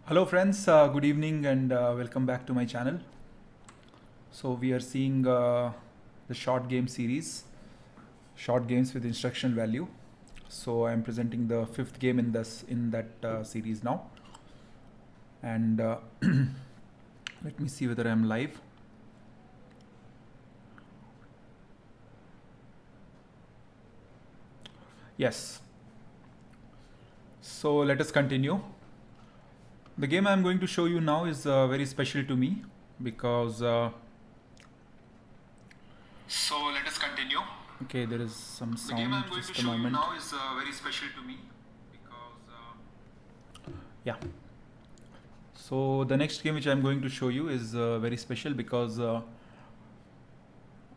Hello friends, good evening and welcome back to my channel. So we are seeing the short game series, short games with instructional value. So I am presenting the fifth game in that series now. And let me see whether I am live. Yes. So let us continue. The game I am going to show you now is very special to me because So let us continue. okay, there is some The game sound. I'm going to Just a show you moment. now is very special to me because Yeah. So the next game which I'm going to show you is very special because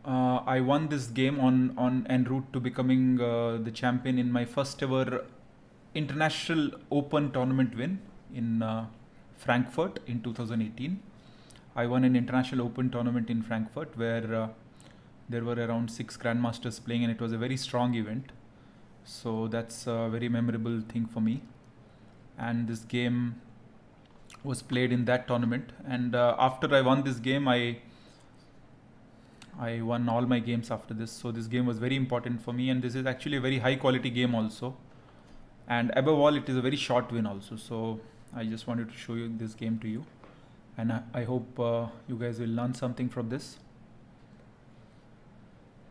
I won this game on en route to becoming the champion in my first ever international open tournament win in Frankfurt in 2018. I won an international open tournament in Frankfurt where there were around 6 grandmasters playing, and it was a very strong event. So that's a very memorable thing for me. And this game was played in that tournament. And after I won this game, I won all my games after this. So this game was very important for me, and this is actually a very high quality game also. And above all, it is a very short win also. So I just wanted to show you this game to you, and I hope you guys will learn something from this.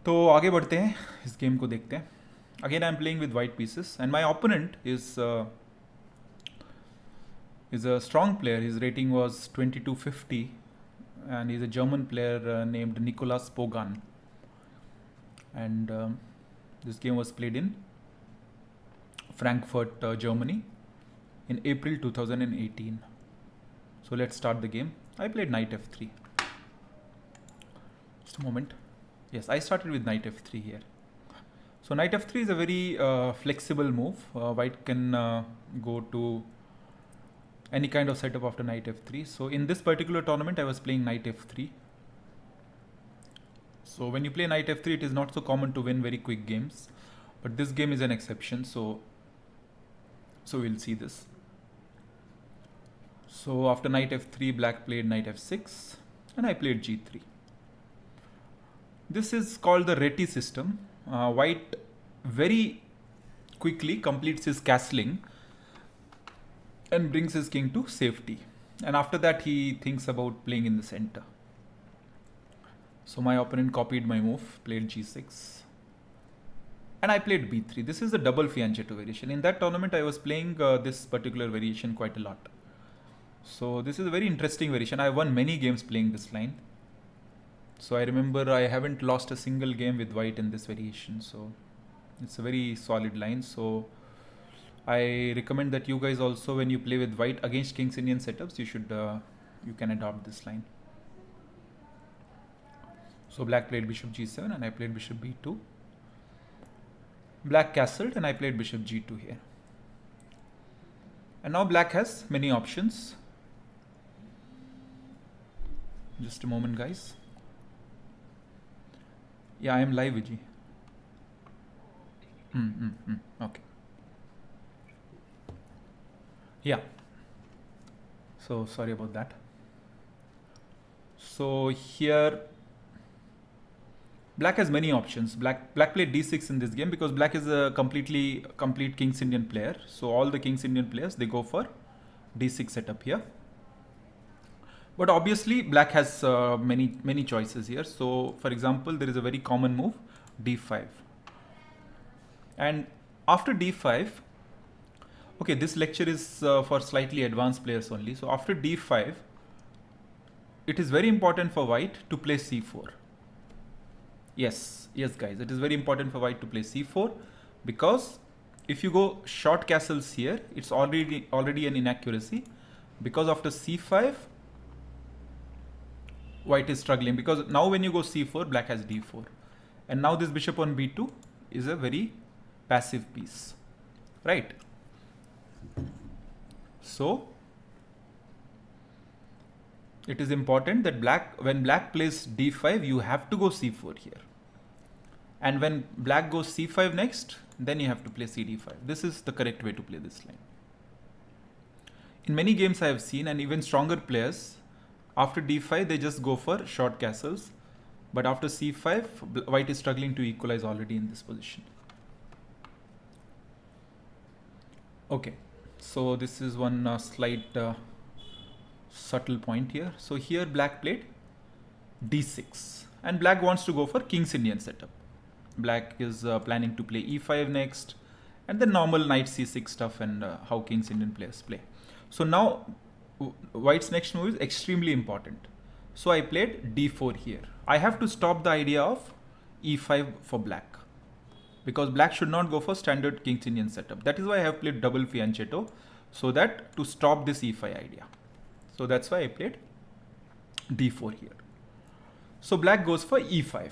तो आगे बढ़ते हैं, इस game को देखते हैं. Again, I'm playing with white pieces, and my opponent is a strong player. His rating was 2250, and he's a German player named Nicolas Pogan. And this game was played in Frankfurt, Germany in April 2018. So let's start the game. I played knight f3. Just a moment. Yes, I started with knight f3 here. So knight f3 is a very flexible move. White can go to any kind of setup after knight f3. So in this particular tournament, I was playing knight f3. So when you play knight f3, it is not so common to win very quick games, but this game is an exception. So we'll see this. So after knight f3, black played knight f6, and I played g3. This is called the Reti system. White very quickly completes his castling and brings his king to safety. And after that, he thinks about playing in the center. So my opponent copied my move, played g6. And I played b3. This is the double fianchetto variation. In that tournament, I was playing this particular variation quite a lot. So this is a very interesting variation. I won many games playing this line. So I remember I haven't lost a single game with white in this variation. So it's a very solid line. So I recommend that you guys also, when you play with white against King's Indian setups, you can adopt this line. So black played bishop g7 and I played bishop b2. Black castled and I played bishop g2 here. And now black has many options. Just a moment, guys. Yeah, I am live, Vijay. Okay. Yeah. So sorry about that. So here black has many options. Black played d6 in this game because black is a complete King's Indian player. So all the King's Indian players, they go for d6 setup here. But obviously black has many choices here. So for example, there is a very common move, d5. And after d5, okay, this lecture is for slightly advanced players only. So after d5, it is very important for white to play c4. Yes guys, it is very important for white to play c4 because if you go short castles here, it's already an inaccuracy, because after c5, white is struggling, because now when you go c4, black has d4, and now this bishop on b2 is a very passive piece, right? So it is important that when black plays d5, you have to go c4 here, and when black goes c5 next, then you have to play cd5. This is the correct way to play this line. in many games I have seen, and even stronger players, after d5 they just go for short castles, but after c5 white is struggling to equalize already in this position. Okay, so this is one slight subtle point here. So here black played d6, and black wants to go for king's Indian setup. Black is planning to play e5 next, and the normal knight c6 stuff, and how king's Indian players play. So now white's next move is extremely important. So I played d4 here. I have to stop the idea of e5 for black, because black should not go for standard king's Indian setup. That is why I have played double fianchetto, so that to stop this e5 idea. So that's why I played d4 here. So black goes for e5.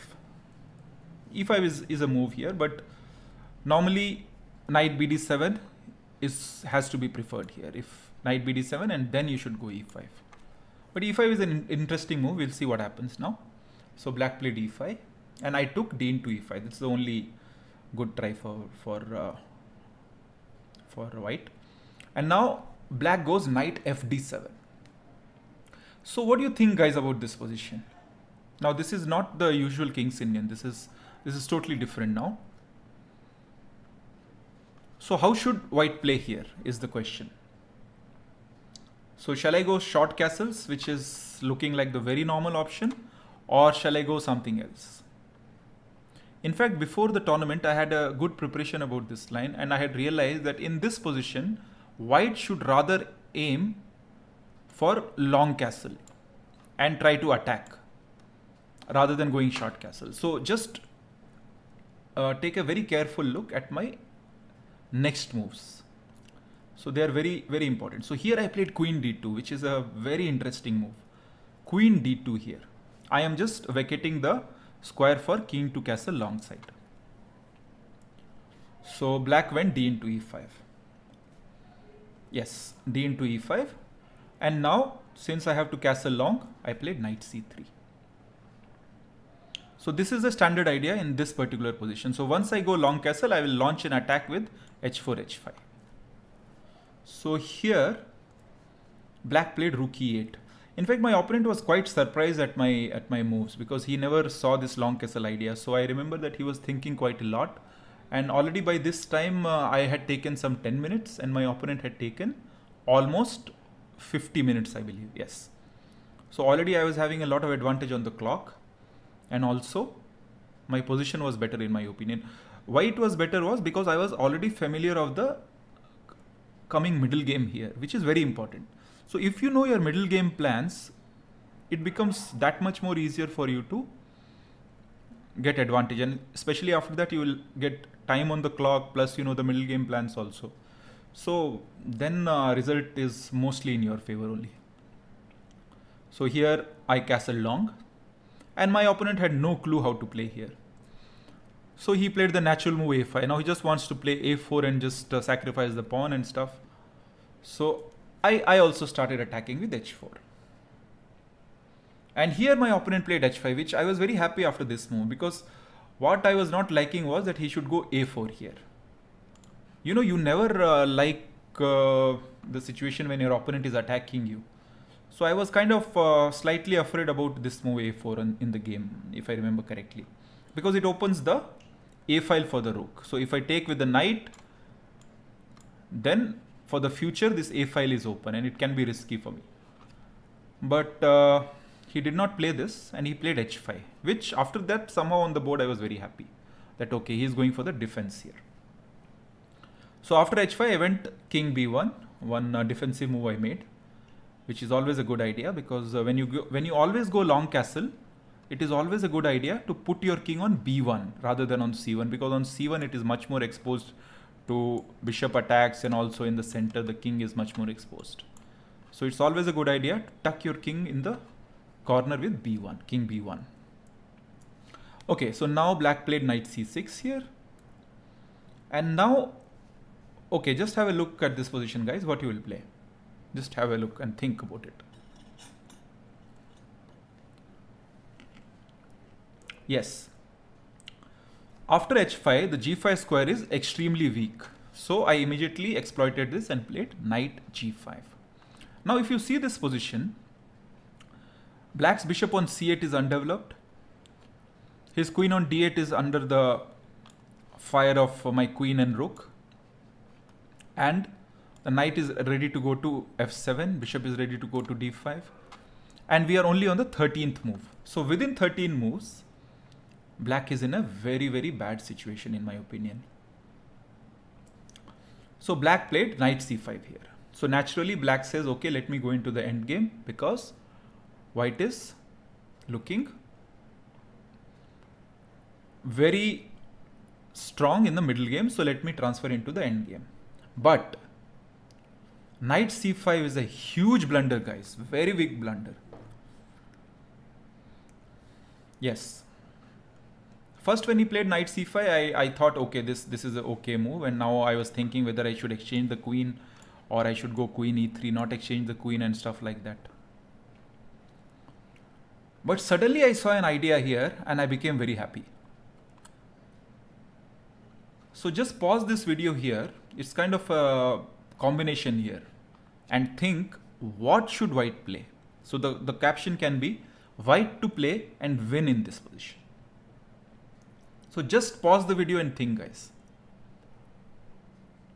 e5 is a move here, but normally knight bd7 has to be preferred here. If knight bd7, and then you should go e5. But e5 is an interesting move. We'll see what happens now. So black played e5, and I took d into e5. That's the only good try for white. And now black goes knight fd7. So what do you think, guys, about this position? Now this is not the usual king's Indian. This is totally different now. So how should white play here is the question. So shall I go short castles, which is looking like the very normal option, or shall I go something else? In fact, before the tournament, I had a good preparation about this line, and I had realized that in this position, white should rather aim for long castle and try to attack rather than going short castle. So just take a very careful look at my next moves. So they are very, very important. So here I played queen d2, which is a very interesting move. Queen d2 here. I am just vacating the square for king to castle long side. So black went d into e5. Yes, d into e5. And now, since I have to castle long, I played knight c3. So this is the standard idea in this particular position. So once I go long castle, I will launch an attack with h4, h5. So here, black played rook e8. In fact, my opponent was quite surprised at my moves, because he never saw this long castle idea. So I remember that he was thinking quite a lot. And already by this time, I had taken some 10 minutes, and my opponent had taken almost 50 minutes, I believe. Yes. So already I was having a lot of advantage on the clock. And also, my position was better in my opinion. Why it was better was because I was already familiar of the coming middle game here, which is very important. So if you know your middle game plans, it becomes that much more easier for you to get advantage. And especially after that, you will get time on the clock, plus you know the middle game plans also. So then result is mostly in your favor only. So here I castle long, and my opponent had no clue how to play here. So he played the natural move a5. Now he just wants to play a4 and just sacrifice the pawn and stuff. So I also started attacking with h4. And here my opponent played h5, which I was very happy after this move, because what I was not liking was that he should go a4 here. You know, you never like the situation when your opponent is attacking you. So I was kind of slightly afraid about this move a4 in the game, if I remember correctly, because it opens the a file for the rook. So if I take with the knight, then for the future this a file is open, and it can be risky for me. But he did not play this, and he played h5, which after that somehow on the board I was very happy that okay, he is going for the defense here. So after h5 I went king b1, one defensive move I made, which is always a good idea, because when you always go long castle, it is always a good idea to put your king on b1 rather than on c1, because on c1 it is much more exposed to bishop attacks, and also in the center the king is much more exposed. So it's always a good idea to tuck your king in the corner with b1, king b1. Okay, so now black played knight c6 here. And now, okay, just have a look at this position, guys, what you will play. Just have a look and think about it. Yes. After h5, the g5 square is extremely weak. So I immediately exploited this and played knight g5. Now if you see this position, black's bishop on c8 is undeveloped. His queen on d8 is under the fire of my queen and rook. And the knight is ready to go to f7, bishop is ready to go to d5. And we are only on the 13th move. So within 13 moves, black is in a very, very bad situation in my opinion. So black played knight c5 here. So naturally black says, okay, let me go into the end game because white is looking very strong in the middle game. So let me transfer into the end game. But knight c5 is a huge blunder, guys. Very big blunder. Yes. First, when he played knight c5, I thought, okay, this is an okay move. And now I was thinking whether I should exchange the queen or I should go queen e3, not exchange the queen and stuff like that. But suddenly I saw an idea here and I became very happy. So just pause this video here. It's kind of a combination here. And think, what should white play? So the caption can be, white to play and win in this position. So just pause the video and think, guys.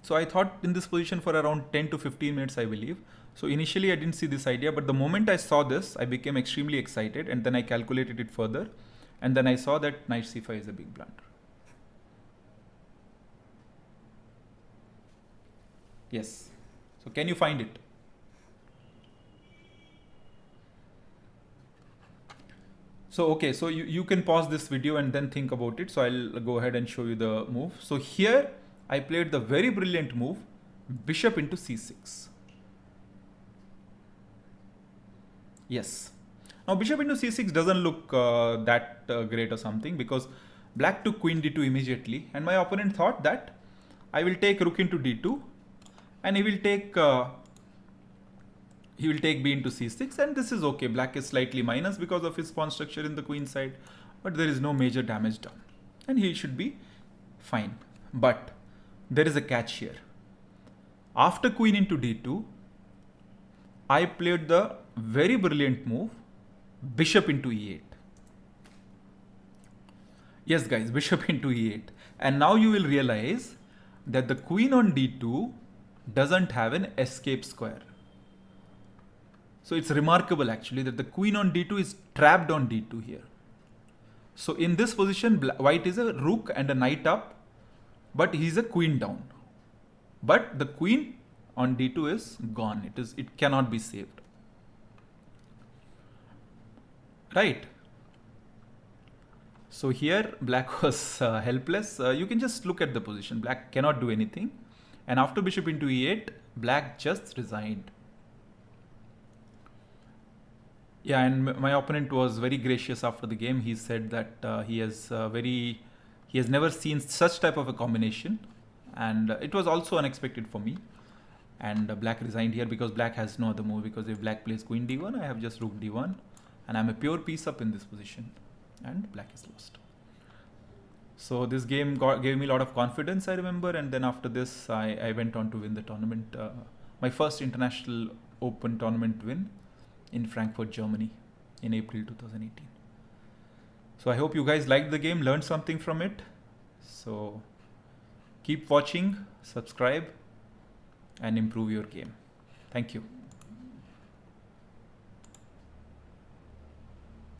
So I thought in this position for around 10 to 15 minutes, I believe. So initially I didn't see this idea, but the moment I saw this, I became extremely excited and then I calculated it further. And then I saw that knight c5 is a big blunder. Yes. So can you find it? So, okay, so you can pause this video and then think about it. So I'll go ahead and show you the move. So here I played the very brilliant move, bishop into c6. Yes. Now bishop into c6 doesn't look that great or something because black took queen d2 immediately. And my opponent thought that I will take rook into d2 and he will take b into c6, and this is okay. Black is slightly minus because of his pawn structure in the queen side, but there is no major damage done and he should be fine. But there is a catch here. After queen into d2, I played the very brilliant move, bishop into e8. Yes guys, bishop into e8. And now you will realize that the queen on d2 doesn't have an escape square. So it's remarkable actually that the queen on d2 is trapped on d2 here. So in this position, white is a rook and a knight up, but he's a queen down. But the queen on d2 is gone. It cannot be saved. Right. So here black was helpless. You can just look at the position. Black cannot do anything. And after bishop into e8, black just resigned. Yeah, and my opponent was very gracious after the game. He said that he has never seen such type of a combination, and it was also unexpected for me. And black resigned here because black has no other move, because if black plays queen d1, I have just rook d1, and I'm a pure piece up in this position, and black is lost. So this game gave me a lot of confidence, I remember, and then after this I went on to win the tournament, my first international open tournament win in Frankfurt, Germany in April 2018. So I hope you guys liked the game, learned something from it. So keep watching, subscribe, and improve your game. Thank you.